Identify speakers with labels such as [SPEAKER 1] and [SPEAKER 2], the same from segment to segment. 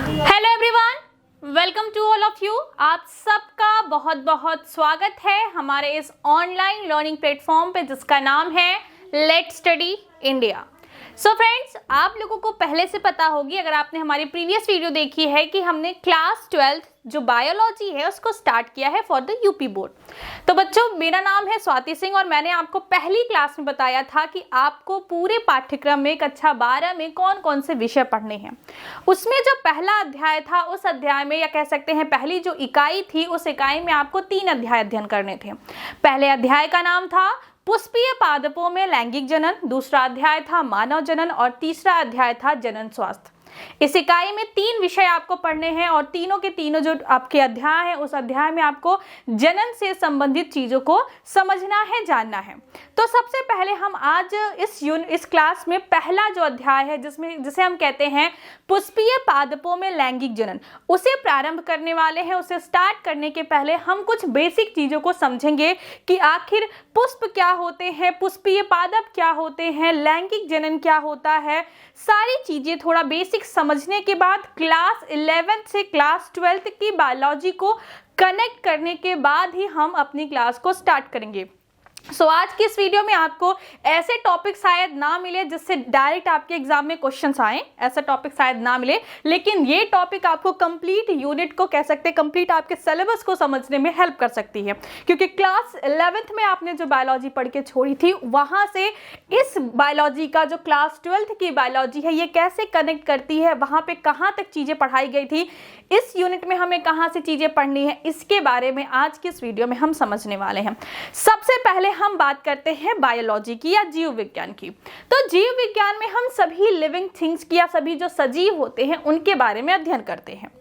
[SPEAKER 1] Hello everyone, welcome to all of you. आप सबका बहुत बहुत स्वागत है हमारे इस ऑनलाइन लर्निंग प्लेटफॉर्म पे जिसका नाम है let's study India. So friends, आप लोगों को पहले से पता होगी, अगर आपने हमारी प्रीवियस वीडियो देखी है, कि हमने क्लास 12 जो बायोलॉजी है उसको स्टार्ट किया है फॉर द यूपी बोर्ड। तो बच्चों, मेरा नाम है स्वाति सिंह और मैंने आपको पहली क्लास में बताया था कि आपको पूरे पाठ्यक्रम में कक्षा 12 में कौन कौन से विषय पढ़ने हैं। उसमें जो पहला अध्याय था, उस अध्याय में, या कह सकते हैं पहली जो इकाई थी, उस इकाई में आपको 3 अध्याय अध्ययन करने थे। पहले अध्याय का नाम था पुष्पीय पादपों में लैंगिक जनन, दूसरा अध्याय था मानव जनन और तीसरा अध्याय था जनन स्वास्थ्य। इस इकाई में 3 विषय आपको पढ़ने हैं और तीनों के तीनों जो आपके अध्याय हैं, उस अध्याय में आपको जनन से संबंधित चीजों को समझना है, जानना है। तो सबसे पहले हम आज इस क्लास में पहला जो अध्याय है, जिसे हम कहते हैं पुष्पीय पादपों में लैंगिक जनन, उसे प्रारंभ करने वाले हैं। उसे स्टार्ट करने के पहले हम कुछ बेसिक चीजों को समझेंगे कि आखिर पुष्प क्या होते हैं, पुष्पीय पादप क्या होते हैं, लैंगिक जनन क्या होता है। सारी चीजें थोड़ा बेसिक समझने के बाद क्लास 11 से क्लास 12 की बायोलॉजी को कनेक्ट करने के बाद ही हम अपनी क्लास को स्टार्ट करेंगे। आज की इस वीडियो में आपको ऐसे टॉपिक शायद ना मिले जिससे डायरेक्ट आपके एग्जाम में क्वेश्चंस आए, ऐसा टॉपिक शायद ना मिले, लेकिन ये टॉपिक आपको कंप्लीट यूनिट को, कह सकते हैं कंप्लीट आपके सिलेबस को समझने में हेल्प कर सकती है। क्योंकि क्लास 11th में आपने जो बायोलॉजी पढ़ के छोड़ी थी, वहां से इस बायोलॉजी का जो क्लास 12th की बायोलॉजी है, ये कैसे कनेक्ट करती है, वहां पे कहाँ तक चीजें पढ़ाई गई थी, इस यूनिट में हमें कहाँ से चीजें पढ़नी है, इसके बारे में आज की इस वीडियो में हम समझने वाले हैं। सबसे पहले हम बात करते हैं बायोलॉजी की या जीव विज्ञान की। तो जीव विज्ञान में हम सभी लिविंग थिंग्स की, या सभी जो सजीव होते हैं, उनके बारे में अध्ययन करते हैं।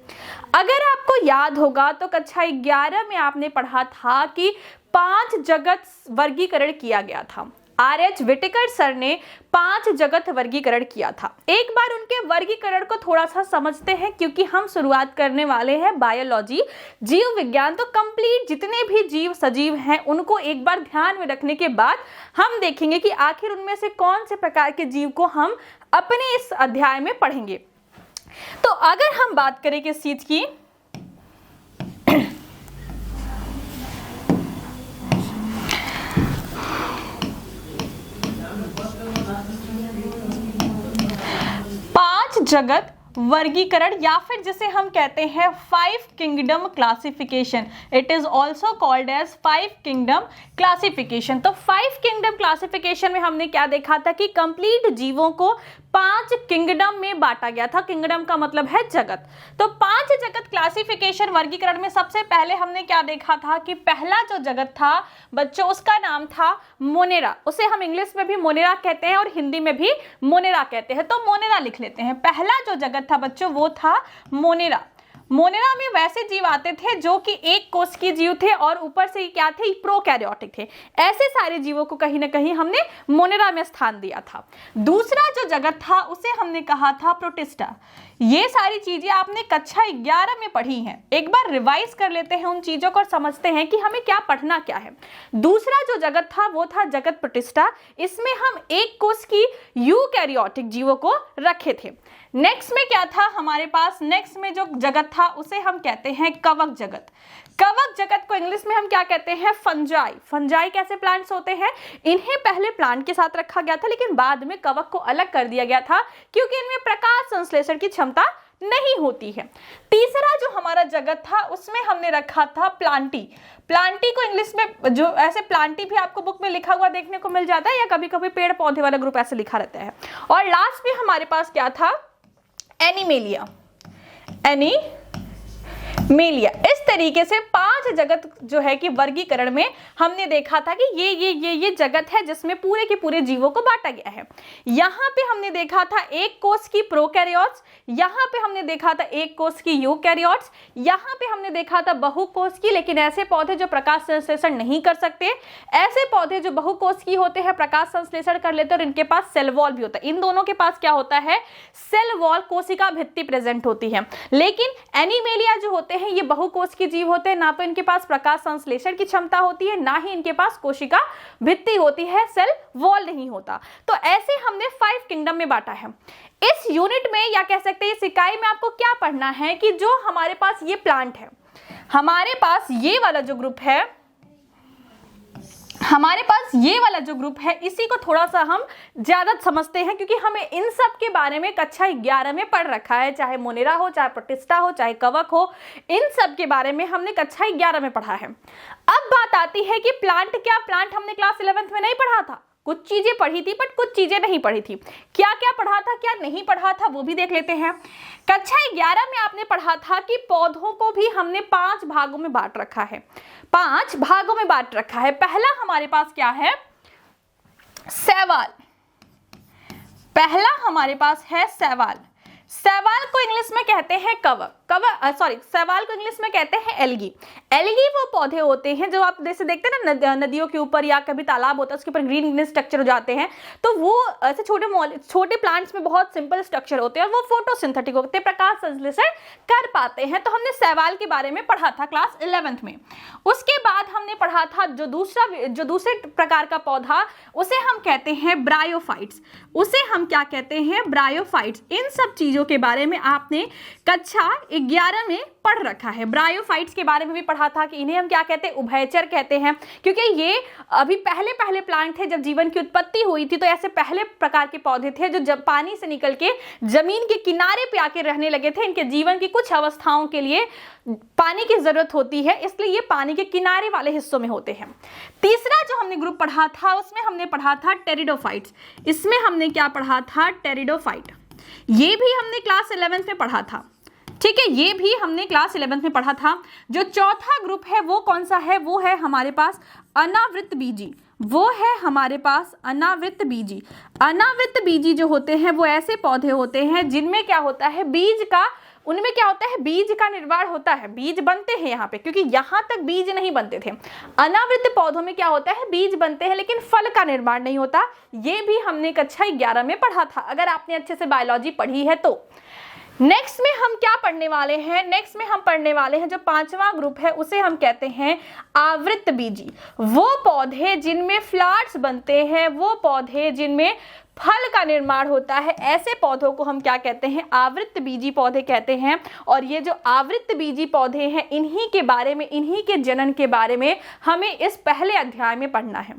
[SPEAKER 1] अगर आपको याद होगा तो कक्षा 11 में आपने पढ़ा था कि 5 जगत वर्गीकरण किया गया था। R.H. विटेकर सर ने 5 जगत वर्गीकरण किया था। एक बार उनके वर्गीकरण को थोड़ा सा समझते हैं, क्योंकि हम शुरुआत करने वाले हैं बायोलॉजी, जीव विज्ञान। तो कंप्लीट जितने भी जीव सजीव हैं, उनको एक बार ध्यान में रखने के बाद हम देखेंगे कि आखिर उनमें से कौन से प्रकार के जीव को हम अपने इस अध्याय में पढ़ेंगे। तो अगर हम बात करें किस चीज की, जगत वर्गीकरण, या फिर जिसे हम कहते हैं 5 kingdom classification, it is also called as 5 kingdom classification. तो 5 किंगडम क्लासिफिकेशन में हमने क्या देखा था कि कंप्लीट जीवों को 5 किंगडम में बांटा गया था। किंगडम का मतलब है जगत। तो 5 जगत क्लासिफिकेशन वर्गीकरण में सबसे पहले हमने क्या देखा था कि पहला जो जगत था बच्चों, उसका नाम था मोनेरा। उसे हम इंग्लिश में भी मोनेरा कहते हैं और हिंदी में भी मोनेरा कहते हैं, तो मोनेरा लिख लेते हैं। पहला जो जगत था बच्चों, वो था मोनेरा। मोनेरा में वैसे जीव आते थे जो कि एक कोष के जीव थे और ऊपर से क्या थे, प्रोकैरियोटिक थे। ऐसे सारे जीवों को कहीं ना कहीं हमने मोनेरा में स्थान दिया था। दूसरा जो जगत था उसे हमने कहा था प्रोटिस्टा। ये सारी चीजें आपने कक्षा 11 में पढ़ी हैं। एक बार रिवाइज कर लेते हैं उन चीजों को और समझते हैं कि हमें क्या पढ़ना क्या है। दूसरा जो जगत था वो था जगत प्रोटिस्टा। इसमें हम एक कोष की यूकैरियोटिक जीवों को रखे थे। नेक्स्ट में क्या था हमारे पास, नेक्स्ट में जो जगत था उसे हम कहते हैं कवक जगत। कवक जगत को इंग्लिश में हम क्या कहते हैं, फंजाई। फंजाई कैसे प्लांट्स होते हैं, इन्हें पहले प्लांट के साथ रखा गया था, लेकिन बाद में कवक को अलग कर दिया गया था क्योंकि इनमें प्रकाश संश्लेषण की क्षमता नहीं होती है। तीसरा जो हमारा जगत था उसमें हमने रखा था प्लांटी। प्लांटी को इंग्लिश में जो ऐसे प्लांटी भी आपको बुक में लिखा हुआ देखने को मिल जाता है, या कभी कभी पेड़ पौधे वाला ग्रुप ऐसे लिखा रहता है। और लास्ट में हमारे पास क्या था, एनिमेलिया। मेलिया। इस तरीके से 5 जगत जो है कि वर्गीकरण में हमने देखा था कि ये जगत है जिसमें पूरे के पूरे जीवों को बांटा गया है। यहाँ पे हमने देखा था एक कोष की प्रोकैरियोट्स, यहाँ पे हमने देखा था एक कोष की यूकैरियोट्स, यहाँ पे हमने देखा था बहुकोष की, लेकिन ऐसे पौधे जो प्रकाश संश्लेषण नहीं कर सकते, ऐसे पौधे जो बहुकोष की होते हैं, प्रकाश संश्लेषण कर लेते हैं और इनके पास सेल वॉल भी होता है। इन दोनों के पास क्या होता है, सेल वॉल, कोशिका भित्ति प्रेजेंट होती है। लेकिन एनिमेलिया जो होते हैं ये बहुकोशिकीय जीव होते हैं, ना तो इनके पास प्रकाश संश्लेषण की क्षमता होती है, ना ही इनके पास कोशिका भित्ति होती है, सेल वॉल नहीं होता। तो ऐसे हमने 5 किंगडम में बांटा है। इस यूनिट में या कह सकते हैं इस इकाई में आपको क्या पढ़ना है कि जो हमारे पास ये प्लांट है, हमारे पास ये वाला जो ग्रुप है, हमारे पास ये वाला जो ग्रुप है, इसी को थोड़ा सा हम ज्यादा समझते हैं क्योंकि हमें इन सब के बारे में कक्षा 11 में पढ़ रखा है। चाहे मोनेरा हो, चाहे प्रोटिस्टा हो, चाहे कवक हो, इन सब के बारे में हमने कक्षा 11 में पढ़ा है। अब बात आती है कि प्लांट, क्या प्लांट हमने क्लास 11th में नहीं पढ़ा था? कुछ चीजें पढ़ी थी बट कुछ चीजें नहीं पढ़ी थी। क्या क्या पढ़ा था, क्या नहीं पढ़ा था, वो भी देख लेते हैं। कक्षा 11 में आपने पढ़ा था कि पौधों को भी हमने 5 भागों में बांट रखा है, 5 भागों में बांट रखा है। पहला हमारे पास क्या है? शैवाल। पहला हमारे पास है शैवाल। शैवाल को इंग्लिश में कहते हैं शैवाल को इंग्लिश में कहते हैं एल्गी। एल्गी वो पौधे होते हैं जो आप जैसे देखते हैं ना नदियों के ऊपर या कभी तालाब होता है उसके ऊपर ग्रीन ग्रीन स्ट्रक्चर हो जाते हैं, तो वो ऐसे छोटे प्लांट्स में बहुत सिंपल स्ट्रक्चर होते हैं और वो फोटोसिंथेटिक होते हैं, प्रकाश संश्लेषण कर पाते हैं। तो हमने शैवाल के बारे में पढ़ा था क्लास 11th में। उसके बाद हमने पढ़ा था जो दूसरे प्रकार का पौधा, उसे हम कहते हैं ब्रायोफाइट्स। उसे हम क्या कहते हैं? ब्रायोफाइट्स। इन सब चीजों के बारे में आपने कक्षा 11 में पढ़ रखा है। ब्रायोफाइट्स के बारे में भी पढ़ा था कि इन्हें हम क्या कहते हैं? उभयचर कहते हैं, क्योंकि ये अभी पहले प्लांट थे। जब जीवन की उत्पत्ति हुई थी तो ऐसे पहले प्रकार के पौधे थे जो जब पानी से निकल के जमीन के किनारे पे आके रहने लगे थे। इनके जीवन की कुछ अवस्थाओं के लिए पानी की जरूरत होती है, इसलिए ये पानी के किनारे वाले हिस्सों में होते हैं। तीसरा जो हमने ग्रुप पढ़ा था उसमें हमने पढ़ा था टेरिडोफाइट्स। इसमें हमने क्या पढ़ा था? टेरिडोफाइट। ये भी हमने क्लास 11th में पढ़ा था, ठीक है, ये भी हमने क्लास 11th में पढ़ा था। जो चौथा ग्रुप है वो कौन सा है? वो है हमारे पास अनावृत बीजी। वो है हमारे पास अनावृत बीजी। अनावृत बीजी जो होते हैं वो ऐसे पौधे होते हैं जिनमें क्या होता है? उनमें क्या होता है? बीज का निर्माण होता है, बीज बनते हैं यहाँ पे, क्योंकि यहाँ तक बीज नहीं बनते थे। अनावृत पौधों में क्या होता है? बीज बनते हैं लेकिन फल का निर्माण नहीं होता। ये भी हमने कक्षा 11 में पढ़ा था, अगर आपने अच्छे से बायोलॉजी पढ़ी है तो। नेक्स्ट में हम क्या पढ़ने वाले हैं? नेक्स्ट में हम पढ़ने वाले हैं जो 5वां ग्रुप है, उसे हम कहते हैं आवृत बीजी। वो पौधे जिनमें फ्लावर्स बनते हैं, वो पौधे जिनमें फल का निर्माण होता है, ऐसे पौधों को हम क्या कहते हैं? आवृत बीजी पौधे कहते हैं। और ये जो आवृत बीजी पौधे हैं, इन्हीं के बारे में, इन्हीं के जनन के बारे में हमें इस पहले अध्याय में पढ़ना है।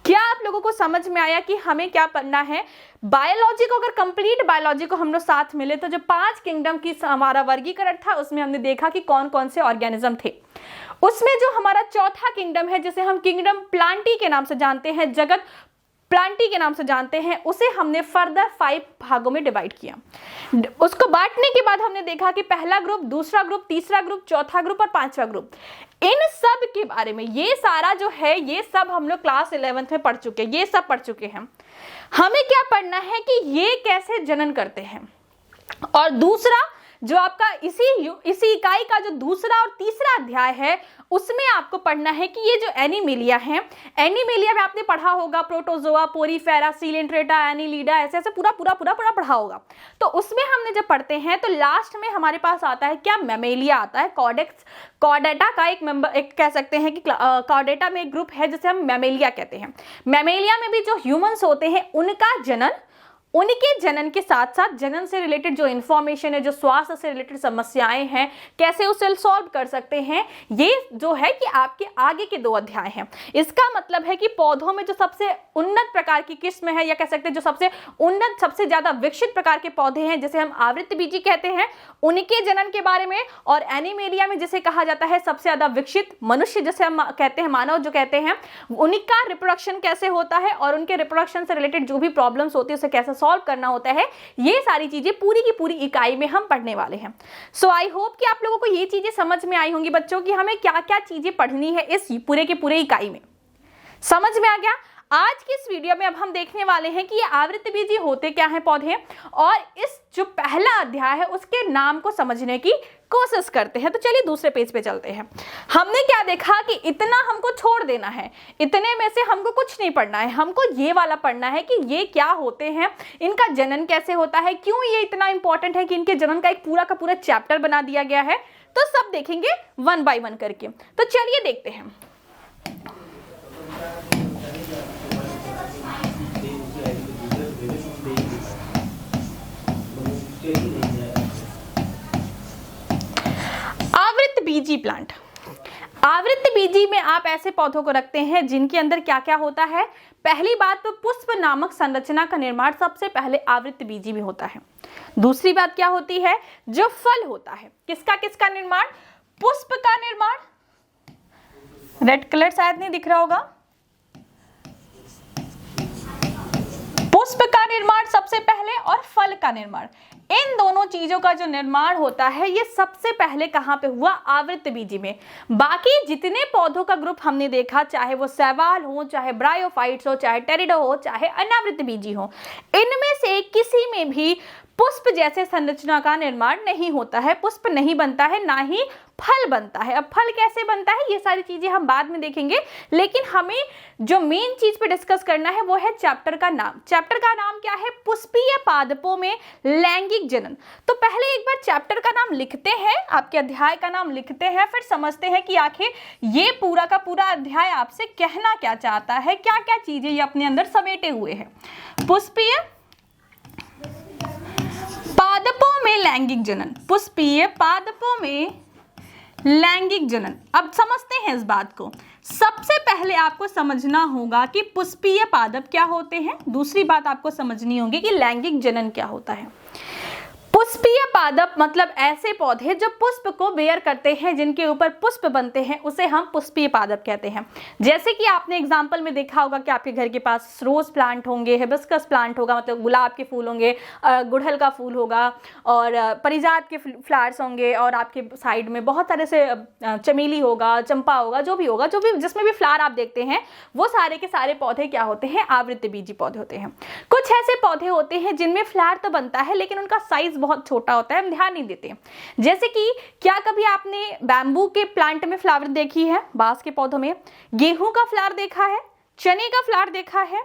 [SPEAKER 1] क्या आप लोगों को समझ में आया कि हमें क्या पढ़ना है? बायोलॉजी को, अगर कंप्लीट बायोलॉजी को हम लोग साथ मिले तो जो 5 किंगडम की हमारा वर्गीकरण था उसमें हमने देखा कि कौन कौन से ऑर्गेनिज्म थे। उसमें जो हमारा चौथा किंगडम है, जिसे हम किंगडम प्लांटी के नाम से जानते हैं, जगत प्लांटी के नाम से जानते हैं, उसे हमने फर्दर 5 भागों में डिवाइड किया। उसको बांटने के बाद हमने देखा कि पहला ग्रुप, दूसरा ग्रुप, तीसरा ग्रुप, चौथा ग्रुप और 5वां ग्रुप, इन सब के बारे में, ये सारा जो है ये सब हम लोग क्लास 11th में पढ़ चुके हैं, ये सब पढ़ चुके हैं। हमें क्या पढ़ना है कि ये कैसे जनन करते हैं। और दूसरा जो आपका इसी इकाई का जो दूसरा और तीसरा अध्याय है, उसमें आपको पढ़ना है कि ये जो एनीमिलिया है, एनीमिलिया में आपने पढ़ा होगा प्रोटोजोआ, पोरीफेरा, सीलेंट्रेटा, एनीलिडा, ऐसे ऐसे पूरा पढ़ा होगा। तो उसमें हमने जब पढ़ते हैं तो लास्ट में हमारे पास आता है क्या? मैमेलिया आता है। कॉर्डेटा का एक कह सकते हैं कि कॉर्डेटा में एक ग्रुप है जिसे हम मैमेलिया कहते हैं। मैमेलिया में भी जो ह्यूमंस होते हैं उनके जनन के साथ साथ जनन से रिलेटेड जो इन्फॉर्मेशन है, जो स्वास्थ्य से रिलेटेड समस्याएं हैं, कैसे उसे सॉल्व कर सकते हैं, ये जो है कि आपके आगे के 2 अध्याय हैं। इसका मतलब है कि पौधों में जो सबसे उन्नत प्रकार की किस्म है, या कह सकते हैं जो सबसे उन्नत, सबसे ज्यादा विकसित प्रकार के पौधे हैं, जिसे हम आवृत बीजी कहते हैं, उनके जनन के बारे में। और एनीमेलिया में जिसे कहा जाता है सबसे ज्यादा विकसित मनुष्य, जैसे हम कहते हैं, मानव जो कहते हैं, उनका रिप्रोडक्शन कैसे होता है और उनके रिप्रोडक्शन से रिलेटेड जो भी प्रॉब्लम्स होती है उसे कैसे सॉल्व करना होता है, ये सारी चीजें पूरी की पूरी इकाई में हम पढ़ने वाले हैं। सो आई होप कि आप लोगों को ये चीजें समझ में आई होंगी बच्चों की हमें क्या क्या चीजें पढ़नी है इस पूरे के पूरे इकाई में। समझ में आ गया? आज की इस वीडियो में अब हम देखने वाले हैं कि ये आवृतबीजी होते क्या हैं पौधे, और इस जो पहला अध्याय है उसके नाम को समझने की कोशिश करते हैं। तो चलिए दूसरे पेज पे चलते हैं। हमने क्या देखा कि इतना हमको छोड़ देना है, इतने में से हमको कुछ नहीं पढ़ना है, हमको ये वाला पढ़ना है कि ये क्या होते हैं, इनका जनन कैसे होता है, क्यों ये इतना इंपॉर्टेंट है कि इनके जनन का एक पूरा का पूरा चैप्टर बना दिया गया है। तो सब देखेंगे वन बाय वन करके। तो चलिए देखते हैं। आवृतबीजी प्लांट। आवृतबीजी में आप ऐसे पौधों को रखते हैं जिनके अंदर क्या क्या होता है। पहली बात तो पुष्प नामक संरचना का निर्माण सबसे पहले आवृतबीजी में होता है। दूसरी बात क्या होती है, जो फल होता है, किसका किसका निर्माण, पुष्प का निर्माण। रेड कलर शायद नहीं दिख रहा होगा। पुष्प का निर्माण सबसे पहले और फल का निर्माण, इन दोनों चीजों का जो निर्माण होता है ये सबसे पहले कहां पे हुआ, आवृतबीजी में। बाकी जितने पौधों का ग्रुप हमने देखा, चाहे वो शैवाल हो, चाहे ब्रायोफाइट्स हो, चाहे टेरिडो हो, चाहे अनावृतबीजी हो, इनमें से किसी में भी पुष्प जैसे संरचना का निर्माण नहीं होता है, पुष्प नहीं बनता है, ना ही फल बनता है। अब फल कैसे बनता है ये सारी चीजें हम बाद में देखेंगे, लेकिन हमें जो मेन चीज पे डिस्कस करना है वो है चैप्टर का नाम। चैप्टर का नाम क्या है, पुष्पीय पादपों में लैंगिक जनन। तो पहले एक बार चैप्टर का नाम लिखते हैं, आपके अध्याय का नाम लिखते हैं, फिर समझते हैं कि आखिर ये पूरा का पूरा अध्याय आपसे कहना क्या चाहता है, क्या क्या चीजें ये अपने अंदर समेटे हुए हैं। पुष्पीय पादपों में लैंगिक जनन, पुष्पीय पादपों में लैंगिक जनन। अब समझते हैं इस बात को। सबसे पहले आपको समझना होगा कि पुष्पीय पादप क्या होते हैं, दूसरी बात आपको समझनी होगी कि लैंगिक जनन क्या होता है। पुष्पीय पादप मतलब ऐसे पौधे जो पुष्प को बेयर करते हैं, जिनके ऊपर पुष्प बनते हैं, उसे हम पुष्पीय पादप कहते हैं। जैसे कि आपने एग्जांपल में देखा होगा कि आपके घर के पास रोज प्लांट होंगे, हिबिस्कस प्लांट होगा, मतलब गुलाब के फूल होंगे, गुड़हल का फूल होगा, और परिजात के फ्लावर्स होंगे, और आपके साइड में बहुत सारे से चमेली होगा, चंपा होगा, जो भी जिसमें भी फ्लावर आप देखते हैं, वो सारे के सारे पौधे क्या होते हैं, आवृतबीजी पौधे होते हैं। कुछ ऐसे पौधे होते हैं जिनमें फ्लावर तो बनता है लेकिन उनका साइज बहुत छोटा होता है, हम ध्यान नहीं देते। जैसे कि क्या कभी आपने बैम्बू के प्लांट में फ्लावर देखी है, बांस के पौधों में? गेहूं का फ्लावर देखा है, चने का फ्लावर देखा है,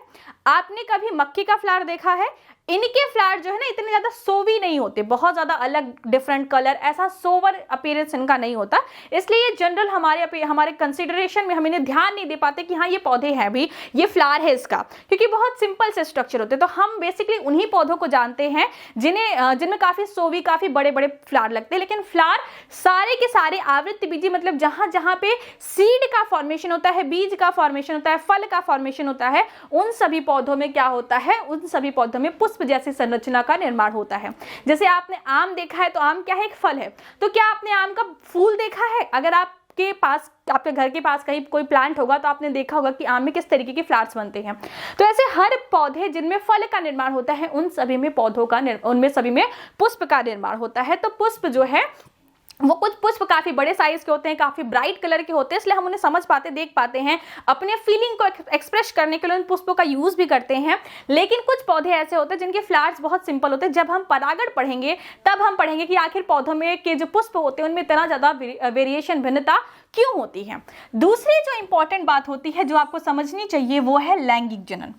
[SPEAKER 1] आपने कभी मक्की का फ्लावर देखा है? इनके फ्लावर जो है ना इतने ज्यादा सोवी नहीं होते, बहुत ज्यादा अलग डिफरेंट कलर, ऐसा सोवर अपीयरेंस इनका नहीं होता, इसलिए ये जनरल हमारे कंसिडरेशन में हम इन्हें ध्यान नहीं दे पाते कि हाँ ये पौधे हैं भी, ये फ्लावर है इसका, क्योंकि बहुत सिंपल से स्ट्रक्चर होते हैं। तो हम बेसिकली उन्हीं पौधों को जानते हैं जिनमें काफी सोवी, काफी बड़े बड़े फ्लावर लगते हैं। लेकिन फ्लावर सारे के सारे आवृतबीजी, मतलब जहां जहां पे सीड का फॉर्मेशन होता है, बीज का फॉर्मेशन होता है, फल का फॉर्मेशन होता है, उन सभी पौधों में क्या होता है, उन सभी पौधों में पुष्प जैसी संरचना का निर्माण होता है। जैसे आपने आम देखा है, तो आम क्या है, एक फल है। तो क्या आपने आम का फूल देखा है? अगर आपके घर के पास कहीं कोई प्लांट होगा तो आपने देखा होगा कि आम में किस तरीके के फ्लावर्स बनते हैं। तो ऐसे हर पौधे जिनमें फल का निर्माण होता है, उन सभी में उनमें सभी में पुष्प का निर्माण होता है। तो पुष्प जो है वो कुछ पुष्प काफी बड़े साइज के होते हैं, काफी ब्राइट कलर के होते हैं, इसलिए हम उन्हें समझ पाते, देख पाते हैं, अपने फीलिंग को एक्सप्रेस करने के लिए उन पुष्पों का यूज भी करते हैं। लेकिन कुछ पौधे ऐसे होते हैं जिनके फ्लावर्स बहुत सिंपल होते हैं। जब हम परागण पढ़ेंगे तब हम पढ़ेंगे कि आखिर पौधों में के जो पुष्प होते हैं उनमें इतना ज्यादा वेरिएशन, भिन्नता क्यों होती है। दूसरी जो इंपॉर्टेंट बात होती है जो आपको समझनी चाहिए वो है लैंगिक जनन।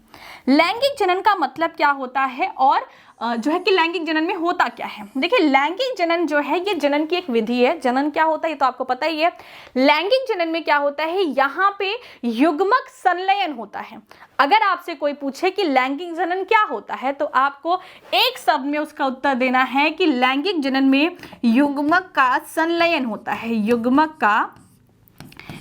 [SPEAKER 1] लैंगिक जनन का मतलब क्या होता है, और जो है कि लैंगिक जनन में होता क्या है। देखिए, लैंगिक जनन जो है ये जनन की एक विधि है। जनन क्या होता है ये तो आपको पता ही है। लैंगिक जनन में क्या होता है, यहाँ पे युग्मक संलयन होता है। अगर आपसे कोई पूछे कि लैंगिक जनन क्या होता है, तो आपको एक शब्द में उसका उत्तर देना है कि लैंगिक जनन में युग्मक का संलयन होता है। युग्मक का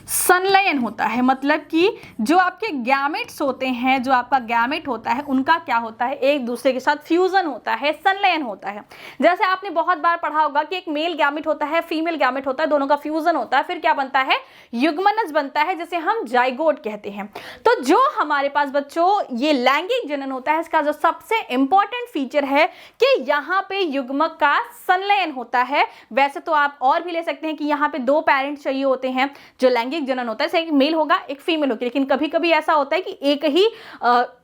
[SPEAKER 1] संलयन होता है, मतलब कि जो आपके गैमेट्स होते हैं, जो आपका गैमेट होता है, उनका क्या होता है, एक दूसरे के साथ फ्यूजन होता है, संलयन होता है। जैसे आपने बहुत बार पढ़ा होगा कि एक मेल गैमेट होता है, फीमेल गैमेट होता है, दोनों का फ्यूजन होता है, फिर क्या बनता है, युग्मनज बनता है, जिसे हम जाइगोट कहते हैं। तो जो हमारे पास बच्चों ये लैंगिक जनन होता है, इसका जो सबसे इंपॉर्टेंट फीचर है कि यहाँ पे युग्मक का संलयन होता है। वैसे तो आप और भी ले सकते हैं कि यहाँ पे दो पेरेंट्स चाहिए होते हैं जो लैंगिक जनन होता है, जैसे एक मेल होगा एक फीमेल होगी, लेकिन कभी कभी ऐसा होता है कि एक ही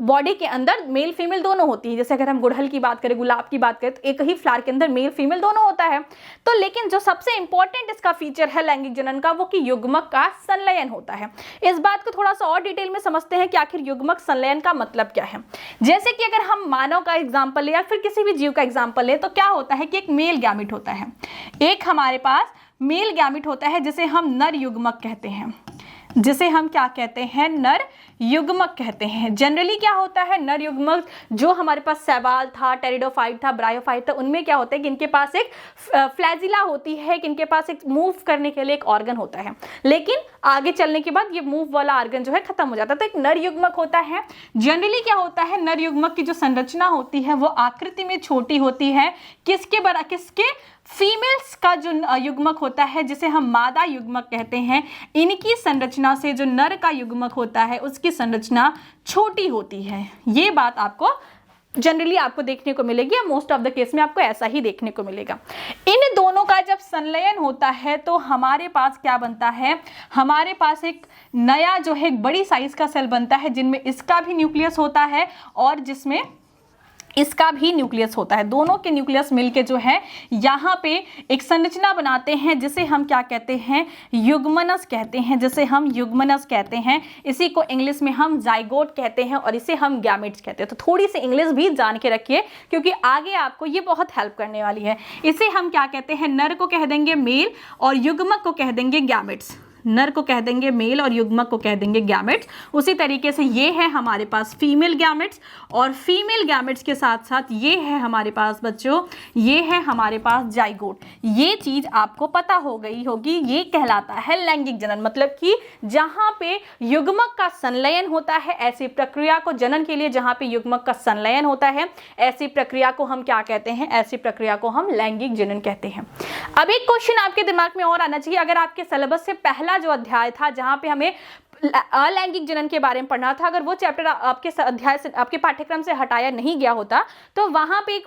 [SPEAKER 1] बॉडी के अंदर मेल फीमेल दोनों होती है। जैसे अगर हम गुड़हल की बात करें, गुलाब की बात करें, तो एक ही फ्लावर के अंदर मेल फीमेल दोनों होता है। तो लेकिन जो सबसे इंपॉर्टेंट इसका फीचर है लैंगिक जनन का, वो कि युग्मक का संलयन होता है। इस बात को थोड़ा सा और डिटेल में समझते हैं कि आखिर युग्मक संलयन का मतलब क्या है। जैसे कि अगर हम मानव का एग्जाम्पल ले या फिर किसी भी जीव का एग्जाम्पल ले, तो क्या होता है कि एक मेल गैमेट होता है, एक हमारे पास मेल गैमेट होता है जिसे हम नर युग्मक कहते हैं, जिसे हम क्या कहते हैं, नर युग्मक कहते हैं। जनरली क्या होता है, नर युग्मक जो हमारे पास सैवाल था, टेरिडोफाइट था, ब्रायोफाइट था, उनमें क्या होता है कि इनके पास एक फ्लैजिला होती है, कि इनके पास एक मूव करने के लिए एक ऑर्गन होता है, लेकिन आगे चलने के बाद ये मूव वाला ऑर्गन जो है खत्म हो जाता है। तो एक नर युग्मक होता है। जनरली क्या होता है, नर युग्मक की जो संरचना होती है वो आकृति में छोटी होती है। किसके फीमेल्स का जो युग्मक होता है जिसे हम मादा युग्मक कहते हैं, इनकी संरचना से जो नर का युग्मक होता है उसकी संरचना छोटी होती है। ये बात आपको जनरली आपको देखने को मिलेगी, या मोस्ट ऑफ द केस में आपको ऐसा ही देखने को मिलेगा। इन दोनों का जब संलयन होता है तो हमारे पास क्या बनता है, हमारे पास एक नया जो है एक बड़ी साइज का सेल बनता है, जिनमें इसका भी न्यूक्लियस होता है और जिसमें इसका भी न्यूक्लियस होता है। दोनों के न्यूक्लियस मिलके जो है यहाँ पे एक संरचना बनाते हैं जिसे हम क्या कहते हैं, युग्मनस कहते हैं, जिसे हम युग्मनस कहते हैं। इसी को इंग्लिश में हम जाइगोट कहते हैं और इसे हम गैमेट्स कहते हैं। तो थोड़ी सी इंग्लिश भी जान के रखिए क्योंकि आगे आपको ये बहुत हेल्प करने वाली है। इसे हम क्या कहते हैं, नर को कह देंगे मेल और युग्मक को कह देंगे गैमेट्स। नर को कह देंगे मेल और युग्मक को कह देंगे गैमेट्स। उसी तरीके से ये है हमारे पास फीमेल गैमेट्स, और फीमेल गैमेट्स के साथ साथ ये है हमारे पास बच्चों, ये है हमारे पास जाइगोट। ये चीज आपको पता हो गई होगी, ये कहलाता है लैंगिक जनन। मतलब कि जहां पे युग्मक का संलयन होता है, ऐसी प्रक्रिया को जनन के लिए जहां पे युग्मक का संलयन होता है, ऐसी प्रक्रिया को हम क्या कहते हैं, ऐसी प्रक्रिया को हम लैंगिक जनन कहते हैं। अब एक क्वेश्चन आपके दिमाग में और आना चाहिए, अगर आपके सिलेबस से पहला जो अध्याय था जहां पे हमें अलैंगिक जनन के बारे में पढ़ना था, अगर वो चैप्टर आपके अध्याय से, आपके पाठ्यक्रम से हटाया नहीं गया होता तो वहां पे एक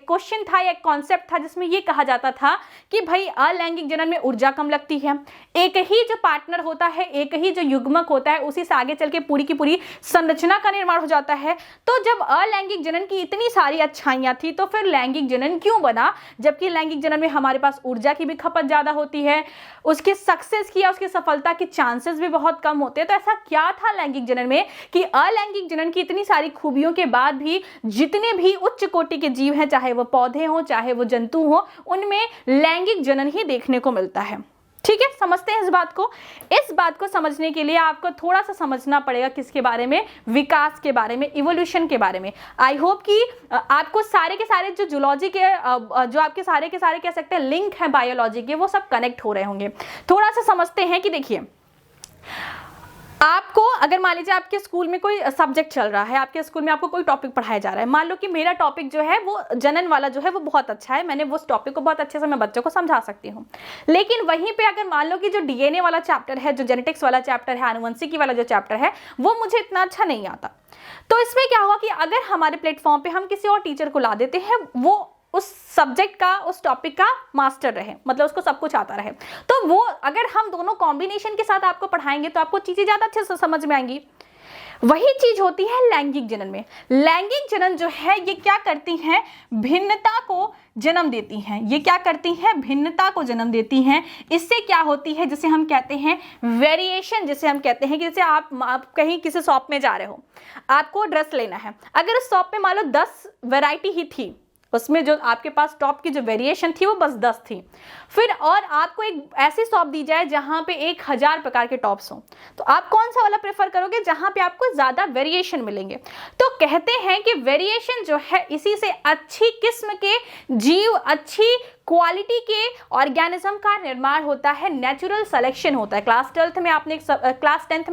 [SPEAKER 1] क्वेश्चन था या एक कॉन्सेप्ट था जिसमें ये कहा जाता था कि भाई अलैंगिक जनन में ऊर्जा कम लगती है, एक ही जो पार्टनर होता है, एक ही जो युग्मक होता है, उसी से आगे चल के पूरी की पूरी संरचना का निर्माण हो जाता है। तो जब अलैंगिक जनन की इतनी सारी अच्छाइयां थी तो फिर लैंगिक जनन क्यों बना, जबकि लैंगिक जनन में हमारे पास ऊर्जा की भी खपत ज्यादा होती है, उसके सक्सेस की या उसकी सफलता के चांसेस भी बहुत कम होते। तो ऐसा क्या था लैंगिक जनन में कि अलैंगिक जनन की इतनी सारी खूबियों के बाद भी जितने भी उच्च कोटि के जीव हैं, चाहे वो पौधे हों चाहे वो जंतु हों, उनमें लैंगिक जनन ही देखने को मिलता है। ठीक है, समझते हैं इस बात को। इस बात को समझने के लिए आपको थोड़ा सा समझना पड़ेगा किसके बारे में, विकास के बारे में, इवोल्यूशन के बारे में। आई होप कि आपको सारे के सारे जो जूलॉजी के जो आपके सारे के सारे कह सकते हैं लिंक है बायोलॉजी के, वो सब कनेक्ट हो रहे होंगे। थोड़ा सा समझते हैं कि देखिए, आपको अगर मान लीजिए आपके स्कूल में कोई सब्जेक्ट चल रहा है, आपके स्कूल में आपको कोई टॉपिक पढ़ाया जा रहा है, मान लो कि मेरा टॉपिक जो है वो जनन वाला जो है वो बहुत अच्छा है, मैंने वो टॉपिक को बहुत अच्छे से मैं बच्चों को समझा सकती हूँ। लेकिन वहीं पे अगर मान लो कि जो डीएनए वाला चैप्टर है, जो जेनेटिक्स वाला चैप्टर है, आनुवंशिकी वाला जो चैप्टर है, वो मुझे इतना अच्छा नहीं आता, तो इसमें क्या हुआ कि अगर हमारे प्लेटफॉर्म पे हम किसी और टीचर को ला देते हैं, वो उस सब्जेक्ट का, उस टॉपिक का मास्टर रहे, मतलब उसको सब कुछ आता रहे, तो वो अगर हम दोनों कॉम्बिनेशन के साथ आपको पढ़ाएंगे तो आपको चीजें ज्यादा अच्छे से समझ में आएंगी। वही चीज होती है लैंगिक जनन में। लैंगिक जनन जो है ये क्या करती हैं, भिन्नता को जन्म देती हैं। ये क्या करती हैं, भिन्नता को जन्म देती हैं। इससे क्या होती है, जिसे हम कहते हैं वेरिएशन, जिसे हम कहते हैं कि जैसे आप कहीं किसी शॉप में जा रहे हो, आपको ड्रेस लेना है, अगर उस शॉप में मान लो 10 वैरायटी ही थी, उसमें जो आपके पास टॉप की जो वेरिएशन थी वो बस 10 थी, फिर और आपको एक ऐसी शॉप दी जाए जहां पे 1000 प्रकार के टॉप्स हों, तो आप कौन सा वाला प्रेफर करोगे, जहां पे आपको ज्यादा वेरिएशन मिलेंगे। तो कहते हैं कि वेरिएशन जो है, इसी से अच्छी किस्म के जीव, अच्छी क्वालिटी के ऑर्गेनिज्म का निर्माण होता है, नेचुरल सिलेक्शन होता है। क्लास 10th में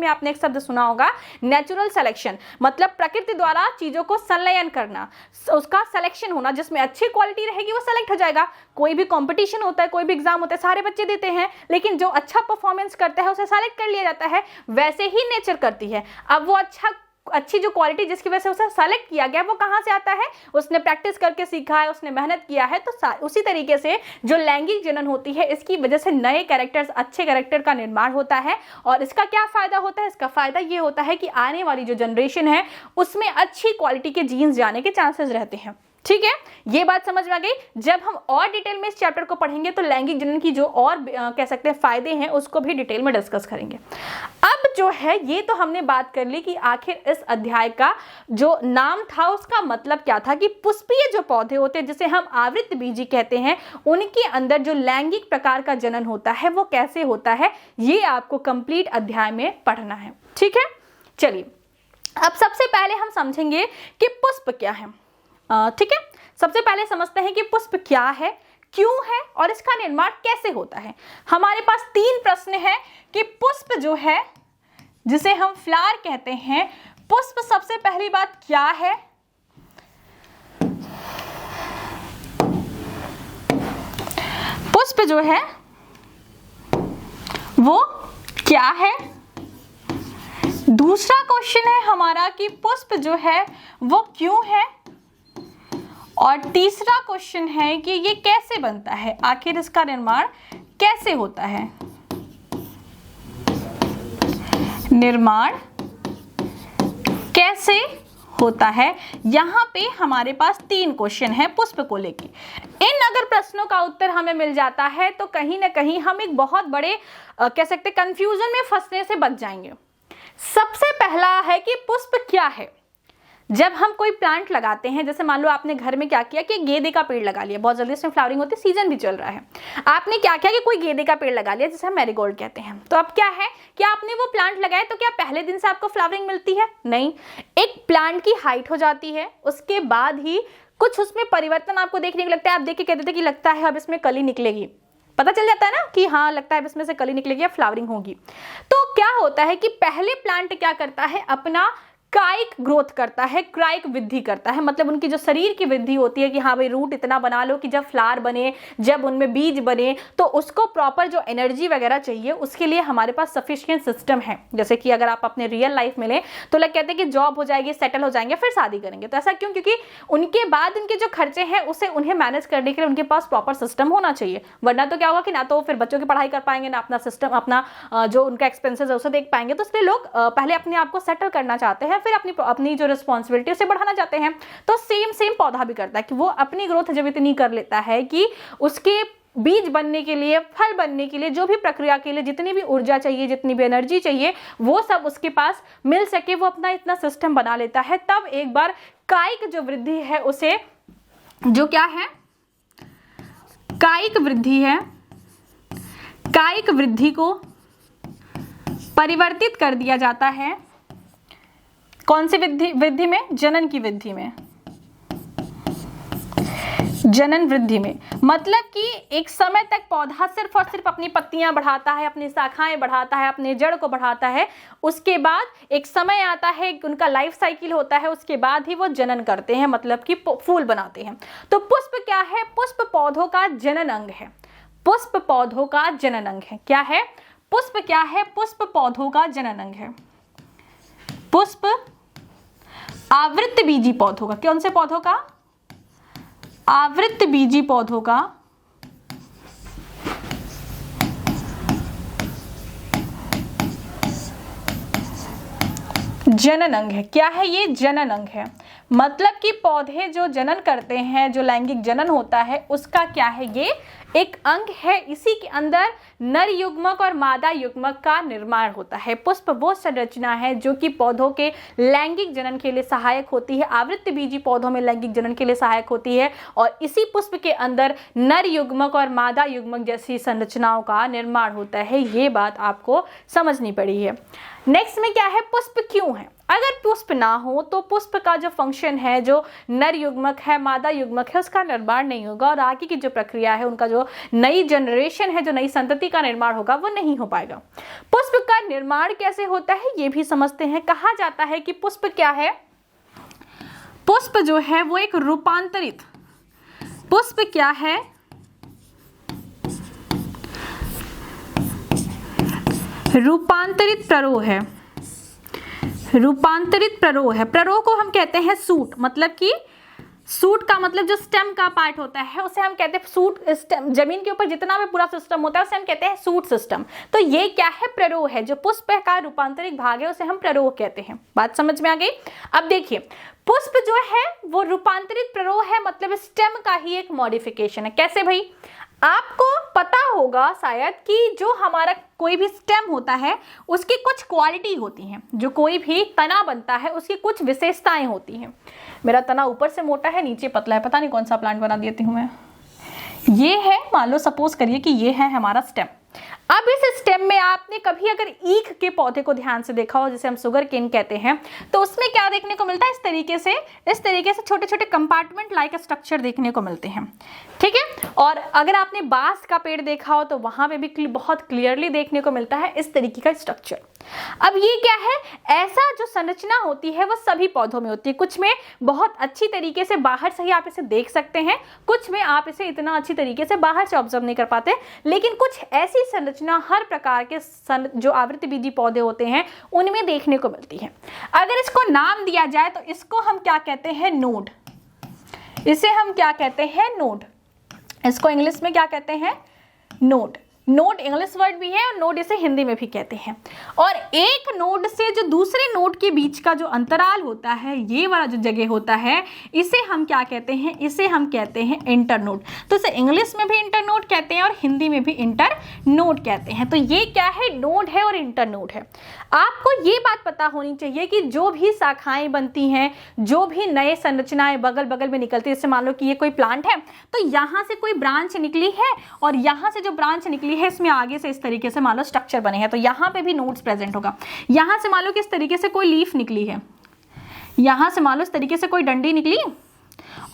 [SPEAKER 1] आपने एक शब्द सुना होगा, नेचुरल सिलेक्शन, मतलब प्रकृति द्वारा चीजों को संलयन करना, उसका सिलेक्शन होना, जिसमें अच्छी क्वालिटी रहेगी वो सेलेक्ट हो जाएगा। कोई भी कंपटीशन होता है, कोई भी एग्जाम होता है, सारे बच्चे देते हैं, लेकिन जो अच्छा परफॉर्मेंस करता है उसे सेलेक्ट कर लिया जाता है। वैसे ही नेचर करती है। अब वो अच्छी जो क्वालिटी जिसकी वजह से उसे सेलेक्ट किया गया वो कहां से आता है, उसने प्रैक्टिस करके सीखा है, उसने मेहनत किया है। तो उसी तरीके से जो लैंगिक जनन होती है, इसकी वजह से नए कैरेक्टर्स, अच्छे कैरेक्टर का निर्माण होता है। और इसका क्या फायदा होता है, इसका फायदा ये होता है कि आने वाली जो जनरेशन है उसमें अच्छी क्वालिटी के जीन्स जाने के चांसेस रहते हैं। ठीक है, ये बात समझ में आ गई। जब हम और डिटेल में इस चैप्टर को पढ़ेंगे तो लैंगिक जनन की जो और कह सकते हैं फायदे हैं उसको भी डिटेल में डिस्कस करेंगे। अब जो है ये तो हमने बात कर ली कि आखिर इस अध्याय का जो नाम था उसका मतलब क्या था, कि पुष्पीय जो पौधे होते हैं जिसे हम आवृतबीजी कहते हैं, उनके अंदर जो लैंगिक प्रकार का जनन होता है वो कैसे होता है, ये आपको कंप्लीट अध्याय में पढ़ना है। ठीक है, चलिए अब सबसे पहले हम समझेंगे कि पुष्प क्या है। ठीक है, सबसे पहले समझते हैं कि पुष्प क्या है, क्यों है और इसका निर्माण कैसे होता है। हमारे पास 3 प्रश्न हैं कि पुष्प जो है जिसे हम फ्लावर कहते हैं, पुष्प सबसे पहली बात क्या है, पुष्प जो है वो क्या है। दूसरा क्वेश्चन है हमारा कि पुष्प जो है वो क्यों है, और तीसरा क्वेश्चन है कि ये कैसे बनता है, आखिर इसका निर्माण कैसे होता है, निर्माण कैसे होता है। यहाँ पे हमारे पास 3 क्वेश्चन है पुष्प को लेके। इन अगर प्रश्नों का उत्तर हमें मिल जाता है तो कहीं ना कहीं हम एक बहुत बड़े कह सकते कंफ्यूजन में फंसने से बच जाएंगे। सबसे पहला है कि पुष्प क्या है। जब हम कोई प्लांट लगाते हैं, जैसे मान लो आपने घर में क्या किया कि गेंदे का पेड़ लगा लिया, बहुत जल्दी इसमें फ्लावरिंग होती है, सीजन भी चल रहा है, आपने क्या किया कि कोई गेंदे का पेड़ लगा लिया जिसे हम मैरीगोल्ड कहते हैं। तो अब क्या है कि आपने वो प्लांट लगाया तो क्या पहले दिन से आपको फ्लावरिंग मिलती है? नहीं, एक प्लांट की हाइट हो जाती है, उसके बाद ही कुछ उसमें परिवर्तन आपको देखने को लगता है। आप देख के कहते थे कि लगता है अब इसमें कली निकलेगी, पता चल जाता है ना कि हाँ लगता है इसमें से कली निकलेगी या फ्लावरिंग होगी। तो क्या होता है कि पहले प्लांट क्या करता है, अपना कायिक ग्रोथ करता है, कायिक वृद्धि करता है, मतलब उनकी जो शरीर की वृद्धि होती है कि हाँ भाई रूट इतना बना लो कि जब फ्लावर बने, जब उनमें बीज बने तो उसको प्रॉपर जो एनर्जी वगैरह चाहिए उसके लिए हमारे पास सफिशिएंट सिस्टम है। जैसे कि अगर आप अपने रियल लाइफ में लें तो लोग कहते हैं कि जॉब हो जाएगी, सेटल हो जाएंगे, फिर शादी करेंगे। तो ऐसा क्यों? क्योंकि उनके बाद उनके जो खर्चे हैं उसे उन्हें मैनेज करने के लिए उनके पास प्रॉपर सिस्टम होना चाहिए, वरना तो क्या होगा कि ना तो फिर बच्चों की पढ़ाई कर पाएंगे, ना अपना सिस्टम, अपना जो उनका एक्सपेंसेस है उसे देख पाएंगे। तो इसलिए लोग पहले अपने आप को सेटल करना चाहते हैं, फिर अपनी जो रिस्पॉन्सिबिलिटी उसे बढ़ाना चाहते हैं। तो सेम पौधा भी करता है कि वो अपनी ग्रोथ जब इतनी कर लेता है कि उसके बीज बनने के लिए, फल बनने के लिए, जो भी प्रक्रिया के लिए जितनी भी ऊर्जा चाहिए, जितनी भी एनर्जी चाहिए, वो सब उसके पास मिल सके, वो अपना इतना सिस्टम बना लेता है। तब एक बार कायिक जो वृद्धि है उसे, जो क्या है कायिक वृद्धि है, कायिक वृद्धि को परिवर्तित कर दिया जाता है। कौन सी वृद्धि में? जनन की वृद्धि में, जनन वृद्धि में। मतलब कि एक समय तक पौधा सिर्फ और सिर्फ अपनी पत्तियां बढ़ाता है, अपनी शाखाएं बढ़ाता है, अपने जड़ को बढ़ाता है, उसके बाद एक समय आता है, उनका लाइफ साइकिल होता है, उसके बाद ही वो जनन करते हैं, मतलब कि फूल बनाते हैं। तो पुष्प क्या है? पुष्प पौधों का जनन अंग है, पुष्प पौधों का जनन अंग है। क्या है? पुष्प क्या है? पुष्प पौधों का जनन अंग है। पुष्प आवृतबीजी पौधों का, कौन से पौधों का? आवृतबीजी पौधों का जनन अंग है। क्या है ये? जनन अंग है। मतलब कि पौधे जो जनन करते हैं, जो लैंगिक जनन होता है, उसका क्या है? ये एक अंग है। इसी के अंदर नर युग्मक और मादा युग्मक का निर्माण होता है। पुष्प वो संरचना है जो कि पौधों के लैंगिक जनन के लिए सहायक होती है, आवृतबीजी पौधों में लैंगिक जनन के लिए सहायक होती है, और इसी पुष्प के अंदर नर युग्मक और मादा युग्मक जैसी संरचनाओं का निर्माण होता है। ये बात आपको समझनी पड़ी है। नेक्स्ट में क्या है? पुष्प क्यों है? अगर पुष्प ना हो तो पुष्प का जो फंक्शन है, जो नर युग्मक है, मादा युग्मक है, उसका निर्माण नहीं होगा, और आगे की जो प्रक्रिया है, उनका जो नई जनरेशन है, जो नई संतति का निर्माण होगा, वो नहीं हो पाएगा। पुष्प का निर्माण कैसे होता है ये भी समझते हैं। कहा जाता है कि पुष्प क्या है? पुष्प जो है वो एक रूपांतरित, पुष्प क्या है? रूपांतरित प्ररोह है। रूपांतरित प्ररोह है। प्ररोह को हम कहते हैं सूट, मतलब कि सूट का मतलब जो स्टेम का पार्ट होता है उसे हम कहते हैं सूट स्टेम, जमीन के ऊपर जितना भी पूरा सिस्टम होता है उसे हम कहते हैं सूट सिस्टम। तो ये क्या है, प्ररोह है, जो पुष्प का रूपांतरिक भाग है उसे हम प्ररोह कहते हैं। बात समझ में आ गई। अब देखिए पुष्प जो है वो रूपांतरित प्ररोह है, मतलब स्टेम का ही एक मॉडिफिकेशन है। कैसे भाई, आपको पता होगा शायद कि जो हमारा कोई भी स्टेम होता है उसकी कुछ क्वालिटी होती हैं, जो कोई भी तना बनता है उसकी कुछ विशेषताएं होती हैं। मेरा तना ऊपर से मोटा है नीचे पतला है, पता नहीं कौन सा प्लांट बना देती हूँ मैं। ये है, मान लो सपोज करिए कि ये है हमारा स्टेम। अब इस स्टेम में आपने कभी अगर ईख के पौधे को ध्यान से देखा हो, जिसे हम शुगर केन कहते हैं, तो उसमें क्या देखने को मिलता है, इस तरीके से छोटे छोटे कंपार्टमेंट लाइक स्ट्रक्चर देखने को मिलते हैं। ठीक है। और अगर आपने बांस का पेड़ देखा हो तो वहां पे भी बहुत क्लियरली देखने को मिलता है इस तरीके का स्ट्रक्चर। अब ये क्या है, ऐसा जो संरचना होती है वो सभी पौधों में होती है। कुछ में बहुत अच्छी तरीके से बाहर से ही आप इसे देख सकते हैं, कुछ में आप इसे इतना अच्छी तरीके से बाहर से ऑब्जर्व नहीं कर पाते, लेकिन कुछ ऐसी संरचना हर प्रकार के जो आवृतबीजी पौधे होते हैं उनमें देखने को मिलती है। अगर इसको नाम दिया जाए तो इसको हम क्या कहते हैं, नोड। इसे हम क्या कहते हैं, नोड। इसको इंग्लिश में क्या कहते हैं, नोड। नोड इंग्लिश वर्ड भी है और नोड इसे हिंदी में भी कहते हैं। और एक नोड से जो दूसरे नोड के बीच का जो अंतराल होता है, ये वाला जो जगह होता है, इसे हम क्या कहते हैं, इसे हम कहते हैं इंटरनोड। तो इसे इंग्लिश में भी इंटरनोड कहते हैं और हिंदी में भी इंटरनोड कहते हैं। तो ये क्या है, नोड है और इंटरनोड है। आपको ये बात पता होनी चाहिए कि जो भी शाखाएं बनती हैं, जो भी नए संरचनाएं बगल बगल में निकलती है, जैसे मान लो कि ये कोई प्लांट है तो यहाँ से कोई ब्रांच निकली है और यहाँ से जो ब्रांच निकली है इसमें आगे से इस तरीके से मान लो स्ट्रक्चर बने हैं, तो यहाँ पे भी नोड्स प्रेजेंट होगा। यहाँ से मान लो कि इस तरीके से कोई लीफ निकली है, यहाँ से मान लो इस तरीके से कोई डंडी निकली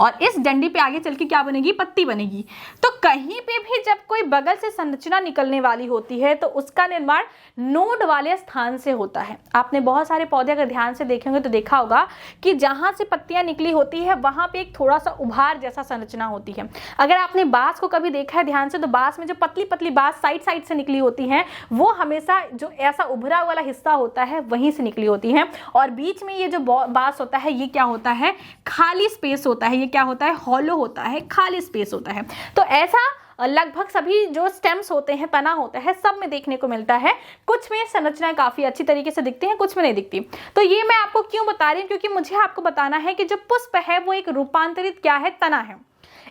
[SPEAKER 1] और इस डंडी पे आगे चल के क्या बनेगी, पत्ती बनेगी। तो कहीं पे भी जब कोई बगल से संरचना निकलने वाली होती है तो उसका निर्माण नोड वाले स्थान से होता है। आपने बहुत सारे पौधे अगर ध्यान से देखेंगे तो देखा होगा कि जहां से पत्तियां निकली होती है वहां पे एक थोड़ा सा उभार जैसा संरचना होती है। अगर आपने बांस को कभी देखा है ध्यान से तो बांस में जो पतली पतली बांस साइड से निकली होती है वो हमेशा जो ऐसा उभरा वाला हिस्सा होता है वहीं से निकली होती है। और बीच में ये जो बांस होता है ये क्या होता है, खाली स्पेस होता है। ये क्या होता है, हॉलो होता है, खाली स्पेस होता है। तो ऐसा लगभग सभी जो स्टेम्स होते हैं, तना होता है, सब में देखने को मिलता है। कुछ में संरचनाएं काफी अच्छी तरीके से दिखती हैं, कुछ में नहीं दिखती। तो ये मैं आपको क्यों बता रही हूँ, क्योंकि मुझे आपको बताना है कि जो पुष्प है वो एक रूपांतरित क्या है, तना है।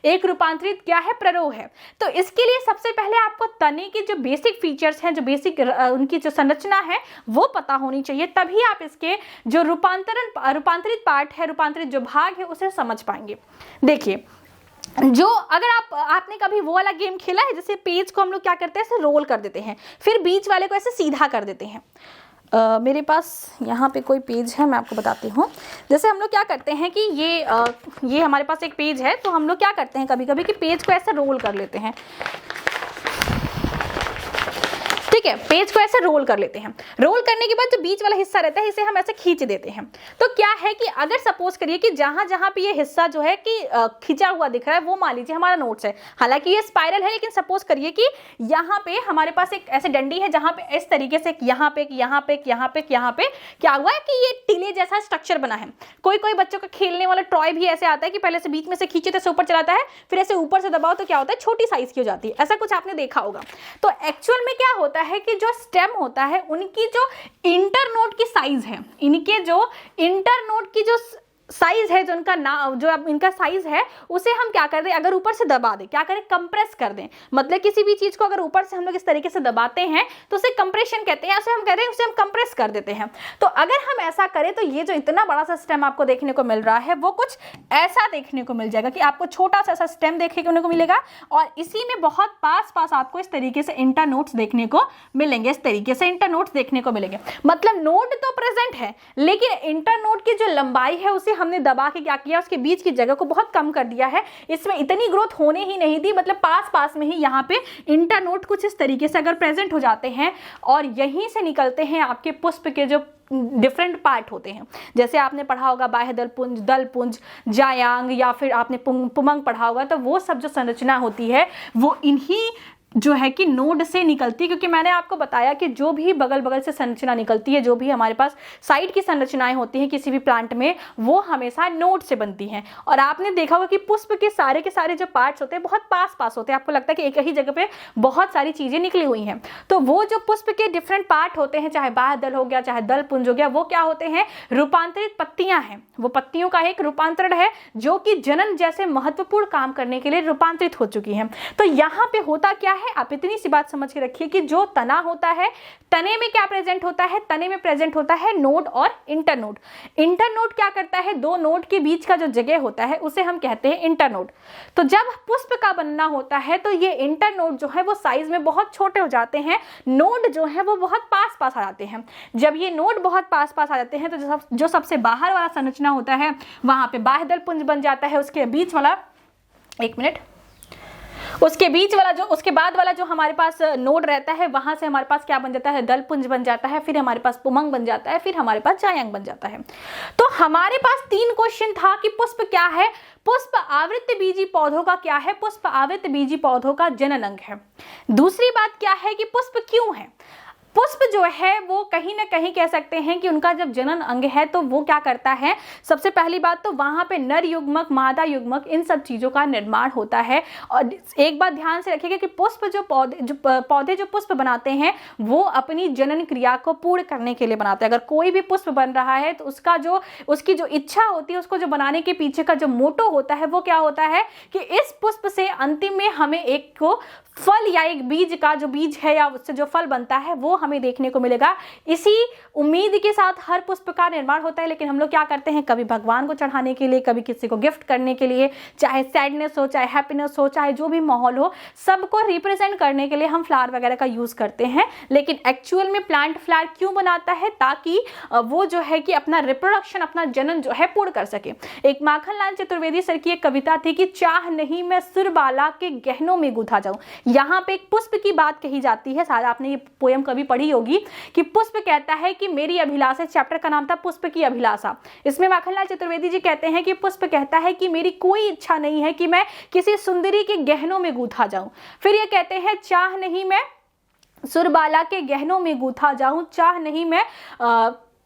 [SPEAKER 1] एक रूपांतरित क्या है, प्ररोह है। तो इसके लिए सबसे पहले आपको तने के जो बेसिक फीचर्स हैं, जो बेसिक उनकी जो संरचना है वो पता होनी चाहिए, तभी आप इसके जो रूपांतरित पार्ट है, रूपांतरित जो भाग है उसे समझ पाएंगे। देखिए, जो अगर आपने कभी वो वाला गेम खेला है जैसे पेज को हम लोग क्या करते हैं, ऐसे रोल कर देते हैं, फिर बीच वाले को ऐसे सीधा कर देते हैं। मेरे पास यहाँ पे कोई पेज है, मैं आपको बताती हूँ। जैसे हम लोग क्या करते हैं कि ये हमारे पास एक पेज है, तो हम लोग क्या करते हैं कभी कभी कि पेज को ऐसे रोल कर लेते हैं। ठीक है, पेज को ऐसे रोल कर लेते हैं। रोल करने के बाद जो बीच वाला हिस्सा रहता है इसे हम ऐसे खींच देते हैं। तो क्या है कि अगर सपोज करिए कि जहां जहां पे ये हिस्सा जो है कि खींचा हुआ दिख रहा है वो मान लीजिए हमारा नोट्स है। हालांकि ये स्पाइरल है, लेकिन सपोज करिए कि यहाँ पे हमारे पास एक ऐसे डंडी है जहां पे इस तरीके से यहाँ पे क्या हुआ है कि ये टीले जैसा स्ट्रक्चर बना है। कोई कोई बच्चों का खेलने वाला टॉय भी ऐसे आता है कि पहले से बीच में से खींचे तो ऊपर चलाता है, फिर ऐसे ऊपर से दबाओ तो क्या होता है, छोटी साइज की हो जाती है। ऐसा कुछ आपने देखा होगा। तो एक्चुअल में क्या होता है कि जो स्टेम होता है उनकी जो इंटरनोड की साइज है, इनके जो इंटरनोड की जो साइज है, जो इनका जो इनका साइज है उसे हम क्या कर दें, अगर ऊपर से दबा दें, क्या करें, कंप्रेस कर दें। मतलब किसी भी चीज को अगर ऊपर से हम लोग इस तरीके से दबाते हैं तो उसे कंप्रेशन कहते हैं, उसे हम कह रहे हैं उसे हम कंप्रेस कर देते हैं। तो अगर हम ऐसा करें तो ये जो इतना बड़ा सा स्टेम आपको देखने को मिल रहा है वो कुछ ऐसा देखने को मिल जाएगा कि आपको छोटा सा स्टेम देखने को मिलेगा और इसी में बहुत पास आपको इस तरीके से इंटरनोड्स देखने को मिलेंगे। इस तरीके से इंटरनोड्स देखने को मिलेंगे। मतलब नोड तो प्रेजेंट है, लेकिन इंटरनोड की जो लंबाई है उसे हमने दबा के क्या किया, उसके बीच की जगह को बहुत कम कर दिया है। इसमें इतनी ग्रोथ होने ही नहीं दी। मतलब पास में ही यहाँ पे इंटरनोड कुछ इस तरीके से अगर प्रेजेंट हो जाते हैं और यहीं से निकलते हैं आपके पुष्प के जो डिफरेंट पार्ट होते हैं। जैसे आपने पढ़ा होगा बाह्य दलपुंज, दलपुंज, जायांग, या फिर आपने पुमंग पढ़ा होगा। तो वो सब जो संरचना होती है वो इन्हीं जो है कि नोड से निकलती है, क्योंकि मैंने आपको बताया कि जो भी बगल बगल से संरचना निकलती है, जो भी हमारे पास साइड की संरचनाएं होती हैं किसी भी प्लांट में, वो हमेशा नोड से बनती हैं। और आपने देखा होगा कि पुष्प के सारे जो पार्ट्स होते हैं बहुत पास पास होते हैं, आपको लगता है कि एक ही जगह पे बहुत सारी चीजें निकली हुई हैं। तो वो जो पुष्प के डिफरेंट पार्ट होते हैं, चाहे बाह्य दल हो गया, चाहे दल पुंज हो गया, वो क्या होते हैं, रूपांतरित पत्तियां हैं। वो पत्तियों का एक रूपांतरण है जो कि जनन जैसे महत्वपूर्ण काम करने के लिए रूपांतरित हो चुकी है। तो यहाँ पे होता क्या है, आप इतनी सी बात समझ के रखिए कि जो तना होता है, तने में क्या प्रेजेंट होता है, तने में प्रेजेंट होता है नोड और इंटरनोड। इंटरनोड क्या करता है, दो नोड के बीच का जो जगह होता है उसे हम कहते हैं इंटरनोड। तो जब पुष्प का बनना होता है तो ये इंटरनोड जो है वो साइज में बहुत छोटे हो जाते हैं, नोड जो है वो बहुत पास पास आ जाते हैं। जब ये नोड बहुत पास पास आ जाते हैं तो जो सबसे बाहर वाला संरचना होता है वहां पे बाह्य दल पुंज बन जाता है। उसके बीच वाला, एक मिनट, उसके बीच वाला जो, उसके बाद वाला जो हमारे पास नोड रहता है, वहां से हमारे पास क्या बन जाता है, दल पुंज बन जाता है, फिर हमारे पास पुमंग बन जाता है, फिर हमारे पास जायंग बन जाता है। तो हमारे पास 3 क्वेश्चन था कि पुष्प क्या है, पुष्प आवृत्तबीजी पौधों का क्या है, पुष्प आवृत्तबीजी पौधों का जनन अंग है। दूसरी बात क्या है कि पुष्प क्यों है। पुष्प जो है वो कहीं ना कहीं कह सकते हैं कि उनका जब जनन अंग है तो वो क्या करता है, सबसे पहली बात तो वहां पे नर युग्मक, मादा युग्मक, इन सब चीजों का निर्माण होता है। और एक बात ध्यान से रखिएगा कि पुष्प जो पौधे जो पुष्प बनाते हैं वो अपनी जनन क्रिया को पूर्ण करने के लिए बनाते हैं। अगर कोई भी पुष्प बन रहा है तो उसकी जो इच्छा होती है, उसको जो बनाने के पीछे का जो मोटो होता है वो क्या होता है कि इस पुष्प से अंतिम में हमें एक को फल या एक बीज का जो बीज है या उससे जो फल बनता है वो हमें देखने को मिलेगा। इसी उम्मीद के साथ हर पुष्प का निर्माण होता है। लेकिन हम लोग क्या करते हैं, कभी भगवान को चढ़ाने के लिए, कभी किसी को गिफ्ट करने के लिए, चाहे सैडनेस हो, चाहे हैप्पीनेस हो, चाहे जो भी माहौल हो, सबको रिप्रेजेंट करने के लिए हम फ्लावर वगैरह का यूज करते हैं। लेकिन एक्चुअल में प्लांट फ्लावर क्यों बनाता है, ताकि वो जो है कि अपना रिप्रोडक्शन, अपना जनन जो है पूर्ण कर सके। एक माखनलाल चतुर्वेदी सर की एक कविता थी कि चाह नहीं मैं सुरबाला के गहनों में गूंथा जाऊं। यहाँ पे एक पुष्प की बात कही जाती है, शायद आपने ये पोयम कभी पढ़ी होगी कि पुष्प कहता है कि मेरी अभिलाषा, चैप्टर का नाम था पुष्प की अभिलाषा। इसमें माखनलाल चतुर्वेदी जी कहते हैं कि पुष्प कहता है कि मेरी कोई इच्छा नहीं है कि मैं किसी सुंदरी के गहनों में गूंथा जाऊं। फिर ये कहते हैं चाह नहीं मैं सुरबाला के गहनों में गूंथा जाऊं, चाह नहीं मैं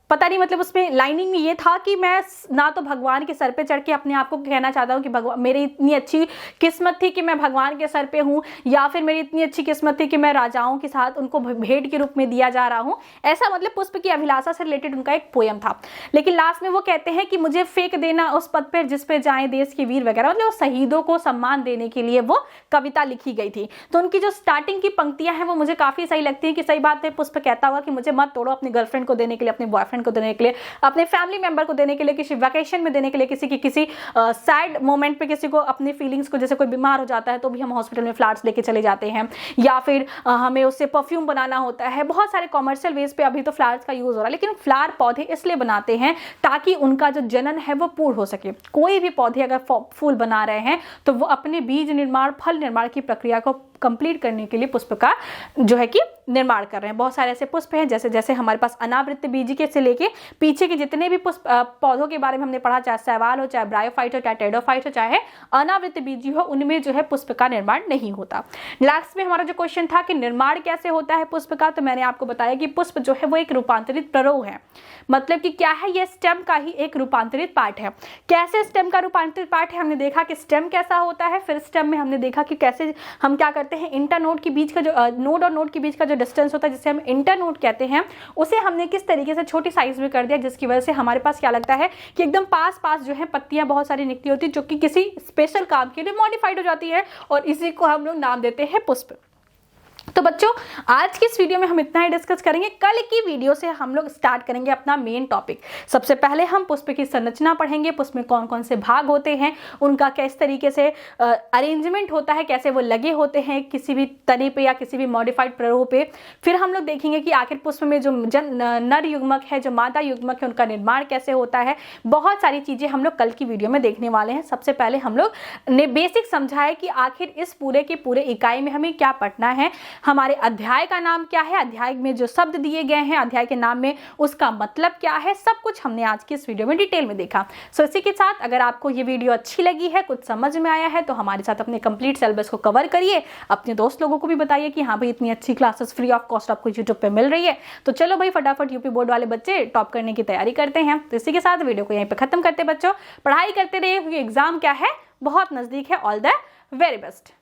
[SPEAKER 1] पता नहीं, मतलब उसमें लाइनिंग में ये था कि मैं ना तो भगवान के सर पे चढ़ के अपने आप को कहना चाहता हूँ कि भगवान, मेरी इतनी अच्छी किस्मत थी कि मैं भगवान के सर पे हूँ, या फिर मेरी इतनी अच्छी किस्मत थी कि मैं राजाओं के साथ उनको भेंट के रूप में दिया जा रहा हूँ। ऐसा मतलब पुष्प की अभिलाषा से रिलेटेड उनका एक पोयम था। लेकिन लास्ट में वो कहते हैं कि मुझे फेंक देना उस पद पर जिस पे जाए देश के वीर वगैरह, मतलब शहीदों को सम्मान देने के लिए वो कविता लिखी गई थी। तो उनकी जो स्टार्टिंग की पंक्तियां हैं वो मुझे काफी सही लगती है कि सही बात है, पुष्प कहता हुआ कि मुझे मत तोड़ो, अपनी गर्लफ्रेंड को देने के लिए, अपने बॉयफ्रेंड को देने के लिए, अपने फैमिली मेंबर को देने के लिए, किसी वैकेशन में देने के लिए, किसी सैड मोमेंट पे किसी को अपनी फीलिंग्स को, जैसे कोई बीमार हो जाता है तो भी हम हॉस्पिटल में फ्लावर्स लेके चले जाते हैं, या फिर हमें उससे परफ्यूम बनाना होता है। बहुत सारे कॉमर्शियल वेज पे अभी तो फ्लावर्स का यूज हो रहा है। लेकिन फ्लावर पौधे इसलिए बनाते हैं ताकि उनका जो जनन है वो पूर्ण हो सके। कोई भी पौधे अगर फूल बना रहे हैं तो वो अपने बीज निर्माण, फल निर्माण की प्रक्रिया को कंप्लीट करने के लिए पुष्प का जो है कि निर्माण कर रहे हैं। बहुत सारे ऐसे पुष्प हैं, जैसे जैसे हमारे पास अनावृत बीजी के से लेके पीछे के जितने भी पुष्प पौधों के बारे में हमने पढ़ा, चाहे शैवाल हो, चाहे ब्रायोफाइट हो, चाहे टेडोफाइट हो, चाहे अनावृत बीजी हो, उनमें जो है पुष्प का निर्माण नहीं होता। लास्ट में हमारा जो क्वेश्चन था कि निर्माण कैसे होता है पुष्प का, तो मैंने आपको बताया कि पुष्प जो है वो एक रूपांतरित प्ररोह है। मतलब कि क्या है, ये स्टेम का ही एक रूपांतरित पार्ट है। कैसे स्टेम का रूपांतरित पार्ट है, हमने देखा कि स्टेम कैसा होता है, फिर स्टेम में हमने देखा कि कैसे हम क्या करते हैं, इंटरनोड के बीच का जो नोड और नोड के बीच का जो डिस्टेंस होता है जिसे हम इंटरनोड कहते हैं, उसे हमने किस तरीके से छोटी साइज में कर दिया, जिसकी वजह से हमारे पास क्या लगता है कि एकदम पास पास जो है पत्तियां बहुत सारी निकली होती है, जो कि किसी स्पेशल काम के लिए मॉडिफाइड हो जाती है, और इसी को हम लोग नाम देते हैं पुष्प। तो बच्चों, आज की इस वीडियो में हम इतना ही डिस्कस करेंगे। कल की वीडियो से हम लोग स्टार्ट करेंगे अपना मेन टॉपिक। सबसे पहले हम पुष्प की संरचना पढ़ेंगे, पुष्प में कौन कौन से भाग होते हैं, उनका किस तरीके से अरेंजमेंट होता है, कैसे वो लगे होते हैं किसी भी तने पे या किसी भी मॉडिफाइड प्ररोह पे। फिर हम लोग देखेंगे कि आखिर पुष्प में जो नर युग्मक है, जो मादा युग्मक है, उनका निर्माण कैसे होता है। बहुत सारी चीजें हम लोग कल की वीडियो में देखने वाले हैं। सबसे पहले हम लोग ने बेसिक समझा है कि आखिर इस पूरे के पूरे इकाई में हमें क्या पढ़ना है। हमारे अध्याय का नाम क्या है, अध्याय में जो शब्द दिए गए हैं अध्याय के नाम में उसका मतलब क्या है, सब कुछ हमने आज की इस वीडियो में डिटेल में देखा। सो इसी के साथ अगर आपको ये वीडियो अच्छी लगी है, कुछ समझ में आया है, तो हमारे साथ अपने कंप्लीट सिलेबस को कवर करिए, अपने दोस्त लोगों को भी बताइए कि हाँ भाई इतनी अच्छी क्लासेस फ्री ऑफ कॉस्ट आपको यूट्यूब पे मिल रही है। तो चलो भाई फटाफट यूपी बोर्ड वाले बच्चे टॉप करने की तैयारी करते हैं। तो इसी के साथ वीडियो को यहीं पे खत्म करते बच्चों, पढ़ाई करते रहिए क्योंकि एग्जाम क्या है बहुत नजदीक है। All the very best.